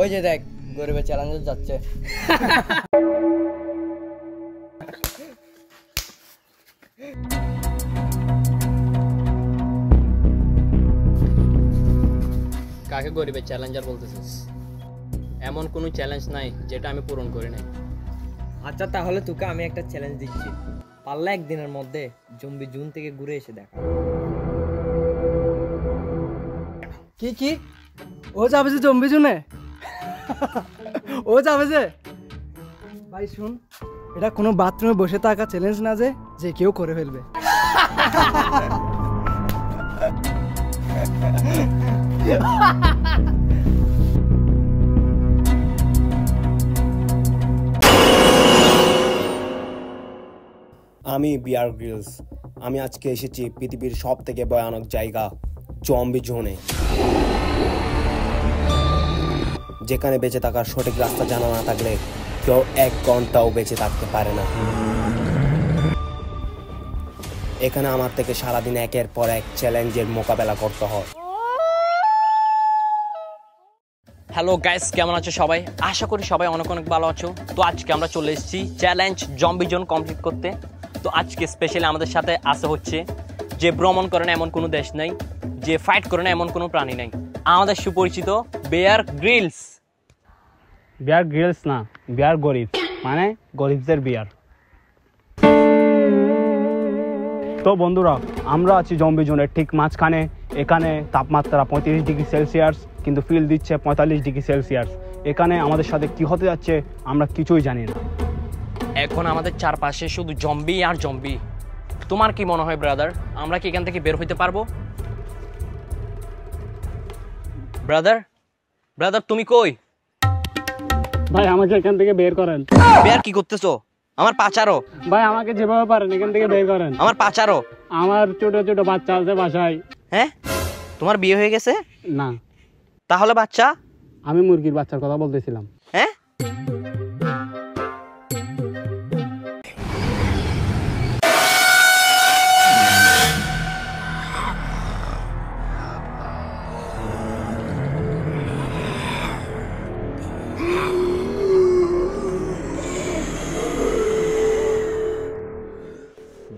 ওই যে দেখ গরিবের চ্যালেঞ্জ যাচ্ছে। কাকে গরিবের চ্যালেঞ্জার বলতেছিস? এমন কোনো চ্যালেঞ্জ নাই যেটা আমি পূরণ করি নাই। আচ্ছা তাহলে তোকে আমি একটা চ্যালেঞ্জ দিচ্ছি, পারলে একদিনের মধ্যে জম্বি জুন থেকে ঘুরে এসে দেখা। কি কি ও যাবে যে জম্বি জুনে? ও যাবে যে? ভাই শুন, এটা কোনো বাথরুমে বসে থাকা চ্যালেঞ্জ না যে যে কেউ করে ফেলবে। আমি বিয়ার গ্রিলস। আমি আজকে এসেছি পৃথিবীর সব থেকে ভয়ানক জায়গা জম্বি জোনে, যেখানে বেঁচে থাকার সঠিক রাস্তা জানা না থাকলে কেউ 1 ঘন্টাও বেঁচে থাকতে পারে না। এখানে আমার থেকে সারাদিন একের পর এক চ্যালেঞ্জের মোকাবেলা করতে হয়। হ্যালো গাইস, কেমন আছো সবাই? আশা করি সবাই অনেক অনেক ভালো আছো। তো আজকে আমরা চলে এসেছি চ্যালেঞ্জ জম্বি জোন কমপ্লিট করতে। তো আজকে স্পেশালি আমাদের সাথে আসা হচ্ছে যে ভ্রমণ করে না এমন কোনো দেশ নাই, যে ফাইট করে না এমন কোনো প্রাণী নাই, আমাদের সুপরিচিত বেয়ার গ্রিলস। বিয়ার গ্রিলস না, বিয়ার গরিব, মানে গরিবদের বিয়ার। তো বন্ধুরা, আমরা আছি জম্বি জোনের ঠিক মাঝখানে। এখানে তাপমাত্রা 35 ডিগ্রি সেলসিয়াস, কিন্তু ফিল দিচ্ছে 45 ডিগ্রি সেলসিয়াস। এখানে আমাদের সাথে কি হতে যাচ্ছে আমরা কিছুই জানি না। এখন আমাদের চারপাশে শুধু জম্বি আর জম্বি। তোমার কি মনে হয় ব্রাদার, আমরা কি এখান থেকে বের হইতে পারবো? ব্রাদার ব্রাদার তুমি কই? ভাই আমাকে এখান থেকে বের করেন। বের কি করতেছো? আমার পাচারো। ভাই আমাকে যেভাবে পারেন এখান থেকে বের করেন। আমার পাচারো। আমার ছোট ছোট বাচ্চা আছে বাসায়। হ্যাঁ, তোমার বিয়ে হয়ে গেছে? না। তাহলে বাচ্চা? আমি মুরগির বাচ্চার কথা বলতেছিলাম। হ্যাঁ,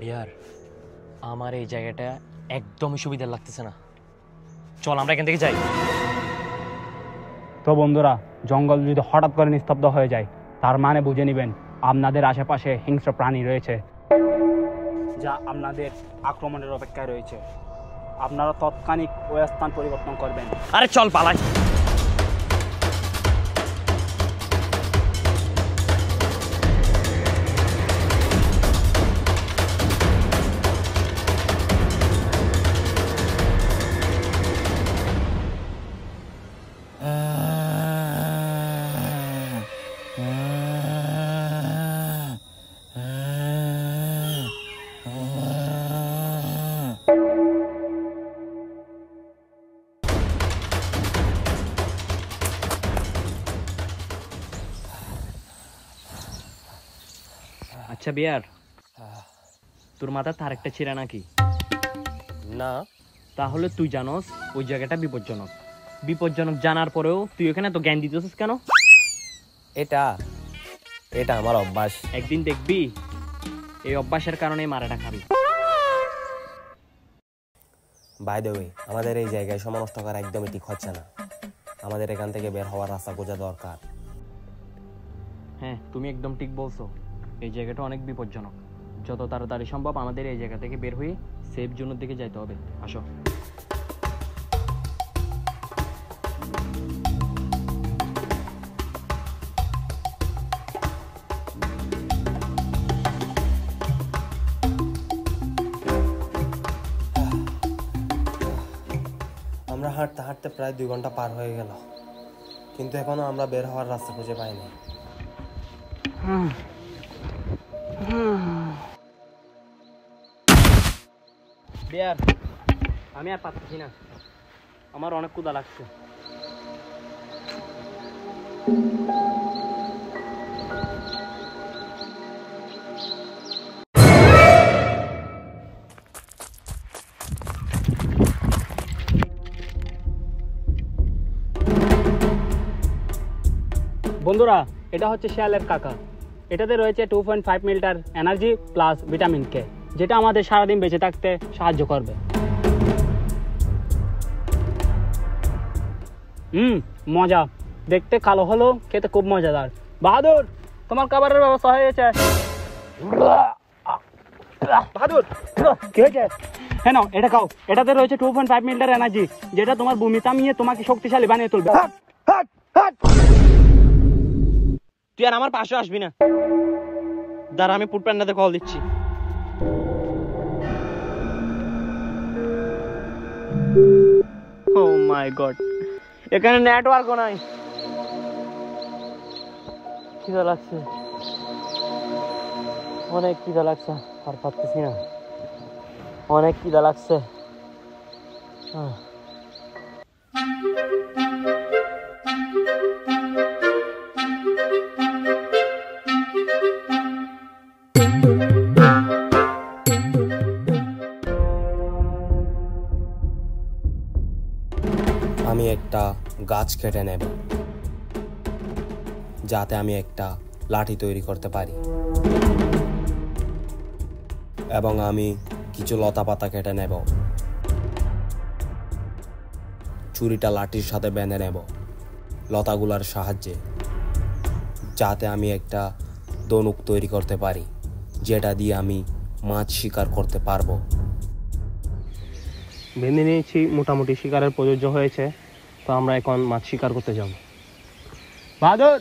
বিয়ার আমার এই জায়গাটা একদমই সুবিধা লাগতেছে না। চল আমরা এখান থেকে যাই। তো বন্ধুরা, জঙ্গল যদি হঠাৎ করে নিস্তব্ধ হয়ে যায় তার মানে বুঝে নেবেন আপনাদের আশেপাশে হিংস্র প্রাণী রয়েছে, যা আপনাদের আক্রমণের অপেক্ষায় রয়েছে। আপনারা তৎক্ষণিক ওই স্থান পরিবর্তন করবেন। আরে চল পালাই। আচ্ছা বিয়ার, তোর মাথা তারেকটা ছিঁড়া নাকি? না। তাহলে তুই জানোস ওই জায়গাটা বিপজ্জনক। বিপজ্জনক জানার পরেও তুই এখানে তো জ্ঞান দিতেছিস কেন? এটা এটা আমার অভ্যাস। একদিন দেখবি এই অভ্যাসের কারণে মারাটা খাবি। বাই দ্য ওয়ে, আমাদের এই জায়গায় সময় নষ্ট করা একদমই ঠিক হচ্ছে না। আমাদের এখান থেকে বের হওয়ার রাস্তা খোঁজা দরকার। হ্যাঁ, তুমি একদম ঠিক বলছো। এই জায়গাটা অনেক বিপজ্জনক। যত তাড়াতাড়ি সম্ভব আমাদের এই জায়গা থেকে বের হয়ে সেফ জোনের দিকে যাইতে হবে। আসো। আমরা হাঁটতে হাঁটতে প্রায় 2 ঘন্টা পার হয়ে গেল, কিন্তু এখনো আমরা বের হওয়ার রাস্তা খুঁজে পাইনি। বিয়ার, আমি আর পাচ্ছি না, আমার অনেক ক্ষুধা লাগছে। বন্ধুরা, এটা হচ্ছে শিয়ালের কাকা। এটাতে রয়েছে 2.5 litre energy plus vitamin K, যেটা আমাদের সারাদিন বেঁচে থাকতে সাহায্য করবে। মজা, দেখতে কালো হলো, খেতে খুব মজাদার। বাহাদুর, তোমার খাবারের ব্যবস্থা হয়ে গেছে। বাহাদুর, কি হয়েছে? হ্যাঁ নাও, এটা খাও। এটাতে রয়েছে 2.5 লিটার এনার্জি, যেটা তোমার বমি থামিয়ে তোমাকে শক্তিশালী বানিয়ে তুলবে। তুই আর আমার পাশে আসবি না। দাঁড়া, আমি ফুড প্যান্ডাতে কল দিচ্ছি। ও মাই গড, এখানে নেটওয়ার্কও নাই। খিদা লাগছে, অনেক খিদা লাগছে, আর পারতেছি না, অনেক খিদা লাগছে। আমি একটা গাছ কেটে নেব, যাতে আমি একটা লাঠি তৈরি করতে পারি, এবং আমি কিছু লতা পাতা কেটে নেব, ছুরিটা লাঠির সাথে বেঁধে নেব লতাগুলার সাহায্যে, যাতে আমি একটা ধনুক তৈরি করতে পারি, যেটা দিয়ে আমি মাছ শিকার করতে পারবো। বেঁধে নিয়েছি, মোটামুটি শিকারের প্রযোজ্য হয়েছে, তো আমরা এখন মাছ শিকার করতে যাব। বাহাদুর,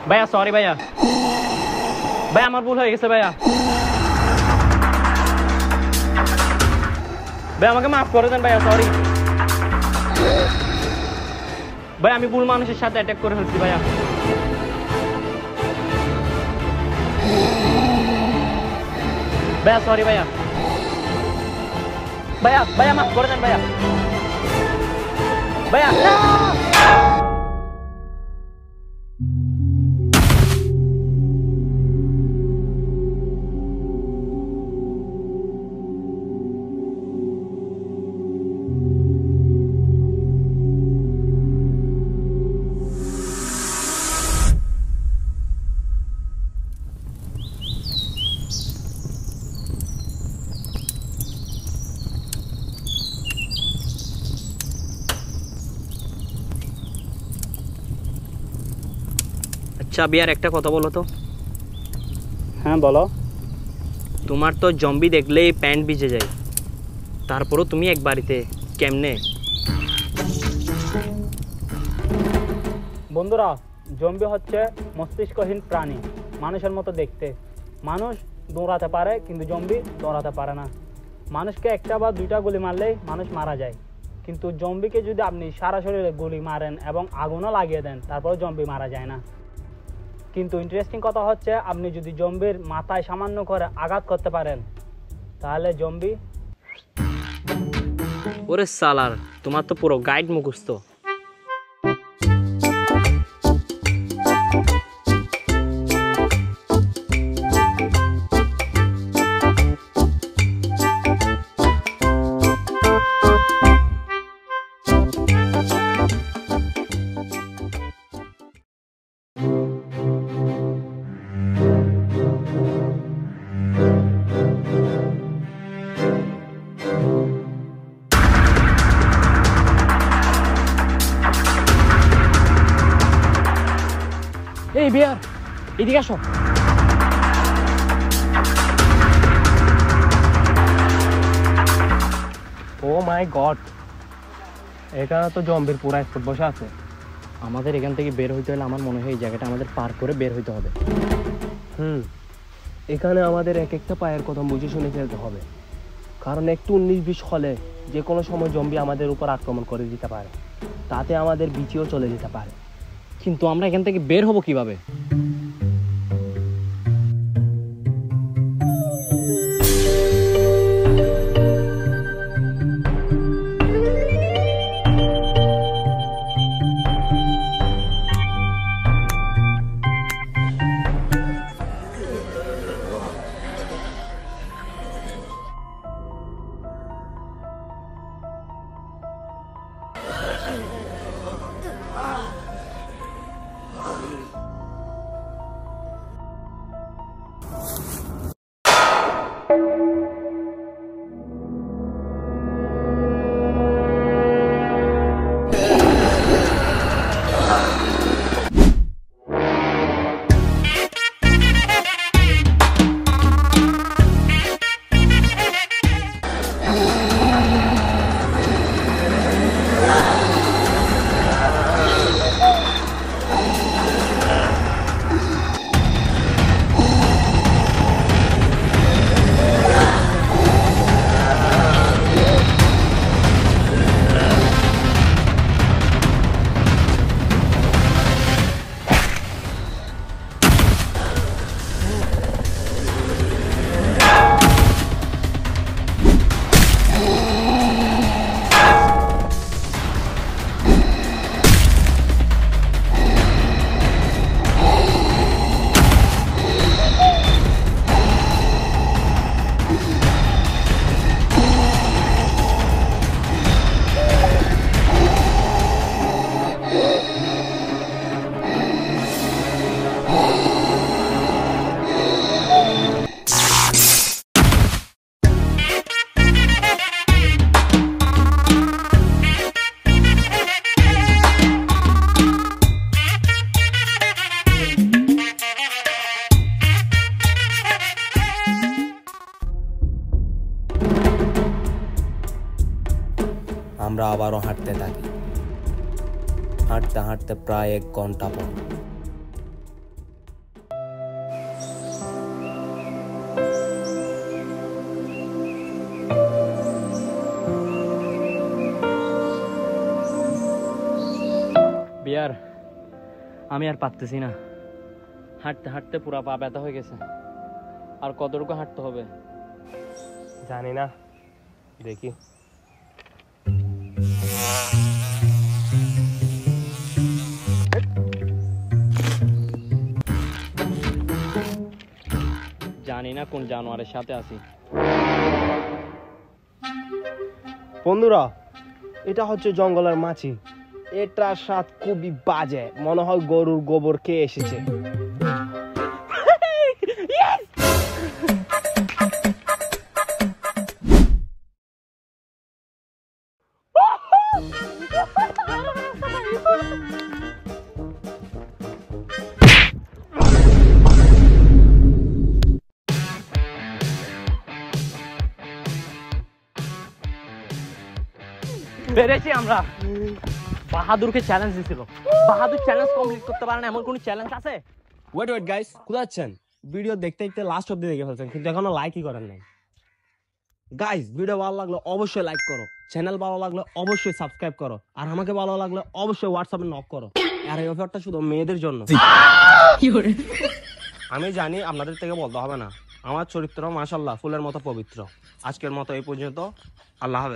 ভাইয়া সরি ভাইয়া, ভাইয়া আমার ভুল হয়ে গেছে ভাইয়া, ভাই আমাকে মাফ করে দেন ভাইয়া, সরি ভাই, আমি ভুল মানুষের সাথে অ্যাটাক করে ফেলছি ভাইয়া। ভাইয়া সরি ভাইয়া, ভাইয়া ভাইয়া মাফ করে দেন ভাইয়া, ভাইয়া। আচ্ছা বিয়ার, একটা কথা বলো তো। হ্যাঁ বলো। তোমার তো জম্বি দেখলেই প্যান্ট ভিজে যায়, তারপরও তুমি এক বাড়িতে কেমনে? বন্ধুরা, জম্বি হচ্ছে মস্তিষ্কহীন প্রাণী, মানুষের মতো দেখতে। মানুষ দৌড়াতে পারে, কিন্তু জম্বি দৌড়াতে পারে না। মানুষকে একটা বা দুইটা গুলি মারলেই মানুষ মারা যায়, কিন্তু জম্বিকে যদি আপনি সারা শরীরে গুলি মারেন এবং আগুনও লাগিয়ে দেন, তারপরে জম্বি মারা যায় না। কিন্তু ইন্টারেস্টিং কথা হচ্ছে, আপনি যদি জম্বির মাথায় সামান্য করে আঘাত করতে পারেন, তাহলে জম্বি। ওরে সালার, তোমার তো পুরো গাইড মুখস্থ। এই বিয়ার এদিকে আসো। ও মাই গড, এখানে তো জম্বির পুরা স্পট বসে আছে। আমাদের এখান থেকে বের হইতে হলে আমার মনে হয় এই জায়গাটা আমাদের পার করে বের হইতে হবে। এখানে আমাদের এক একটা পায়ের কথা বুঝে শুনে ফেলতে হবে, কারণ একটু 19-20 হলে যে কোনো সময় জম্বি আমাদের উপর আক্রমণ করে দিতে পারে, তাতে আমাদের বিচিও চলে যেতে পারে। কিন্তু আমরা এখান থেকে বের হব কিভাবে? আমরা আবারও হাঁটতে থাকি। হাঁটতে হাঁটতে প্রায় 1 ঘন্টা পর বিয়ার আমি আর পারতেছি না, হাঁটতে হাঁটতে পুরা পা ব্যথা হয়ে গেছে। আর কতটুকু হাঁটতে হবে জানি না, দেখি। জানি না কোন জানোয়ারের সাথে আছি। বন্ধুরা, এটা হচ্ছে জঙ্গলের মাছি। এটার স্বাদ খুবই বাজে, মনে হয় গরুর গোবর খেয়ে এসেছে। পেরেছি আমরা। বাহাদুরকে চ্যালেঞ্জ দিছিল, বাহাদুর চ্যালেঞ্জ কমপ্লিট করতে পারে না, এমন কোন চ্যালেঞ্জ আছে? ওয়েট গাইস, কোথায় যাচ্ছেন? ভিডিও দেখতে দেখতে লাস্ট অব্দি দেখে ফেলছেন, কিন্তু এখনো লাইকই করেন নাই। গাইস, ভিডিও ভালো লাগলে অবশ্যই লাইক করো, চ্যানেল ভালো লাগলে অবশ্যই সাবস্ক্রাইব করো, আর আমাকে ভালো লাগলে অবশ্যই হোয়াটসঅ্যাপে নক করো। আর এই অফারটা শুধু মেয়েদের জন্য। আমি জানি আপনাদের থেকে বলতে হবে না, আমার চরিত্র মাশাআল্লাহ ফুলের মতো পবিত্র। আজকের মতো এই পর্যন্ত, আল্লাহ হাফেজ।